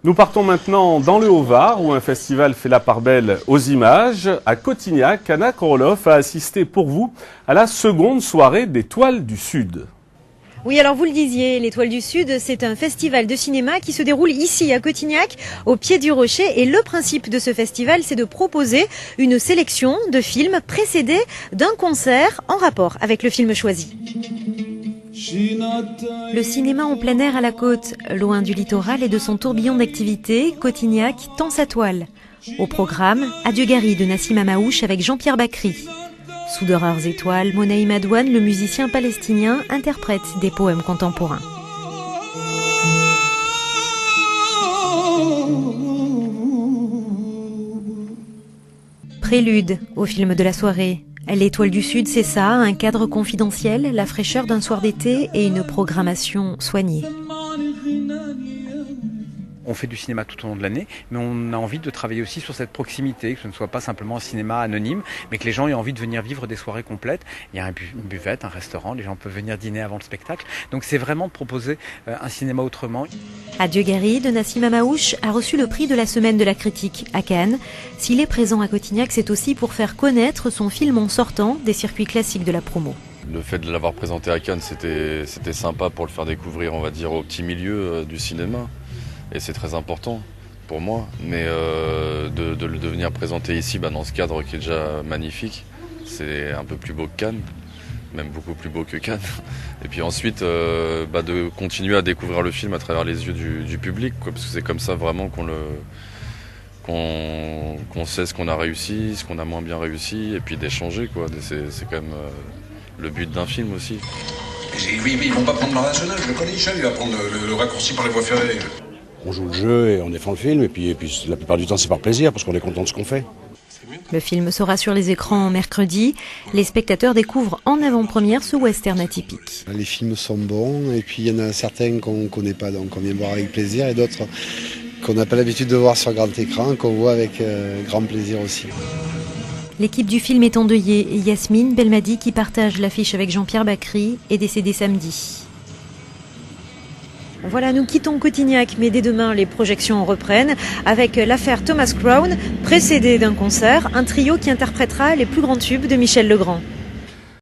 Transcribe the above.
Nous partons maintenant dans le Haut-Var où un festival fait la part belle aux images. À Cotignac, Anna Koroloff a assisté pour vous à la seconde soirée d'Étoiles du Sud. Oui, alors vous le disiez, l'Étoile du Sud, c'est un festival de cinéma qui se déroule ici à Cotignac, au pied du rocher. Et le principe de ce festival, c'est de proposer une sélection de films précédés d'un concert en rapport avec le film choisi. Le cinéma en plein air à la côte, loin du littoral et de son tourbillon d'activité, Cotignac tend sa toile. Au programme, Adieu Gary de Nassim Amaouche avec Jean-Pierre Bacri. Sous de rares étoiles, Monaï Madouane, le musicien palestinien, interprète des poèmes contemporains. Prélude au film de la soirée. L'Étoile du Sud, c'est ça, un cadre confidentiel, la fraîcheur d'un soir d'été et une programmation soignée. On fait du cinéma tout au long de l'année, mais on a envie de travailler aussi sur cette proximité, que ce ne soit pas simplement un cinéma anonyme, mais que les gens aient envie de venir vivre des soirées complètes. Il y a une buvette, un restaurant, les gens peuvent venir dîner avant le spectacle. Donc c'est vraiment de proposer un cinéma autrement. Adieu Gary de Nassim Amaouche a reçu le prix de la Semaine de la Critique à Cannes. S'il est présent à Cotignac, c'est aussi pour faire connaître son film en sortant des circuits classiques de la promo. Le fait de l'avoir présenté à Cannes, c'était sympa pour le faire découvrir, on va dire, au petit milieu du cinéma. Et c'est très important pour moi, mais de le venir présenter ici dans ce cadre qui est déjà magnifique, c'est un peu plus beau que Cannes, même beaucoup plus beau que Cannes. Et puis ensuite, de continuer à découvrir le film à travers les yeux du public, quoi, parce que c'est comme ça vraiment qu'on sait ce qu'on a réussi, ce qu'on a moins bien réussi, et puis d'échanger, quoi. C'est quand même le but d'un film aussi. Oui, ils vont pas prendre Marin Chenin, je le connais, il va prendre le raccourci par les voies ferrées. On joue le jeu et on défend le film, et puis la plupart du temps c'est par plaisir, parce qu'on est content de ce qu'on fait. Le film sera sur les écrans mercredi. Les spectateurs découvrent en avant-première ce western atypique. Les films sont bons, et puis il y en a certains qu'on ne connaît pas, donc on vient voir avec plaisir, et d'autres qu'on n'a pas l'habitude de voir sur grand écran, qu'on voit avec grand plaisir aussi. L'équipe du film est endeuillée et Yasmine Belmadi, qui partage l'affiche avec Jean-Pierre Bacri, est décédée samedi. Voilà, nous quittons Cotignac, mais dès demain, les projections reprennent avec l'affaire Thomas Crown, précédée d'un concert, un trio qui interprétera les plus grands tubes de Michel Legrand.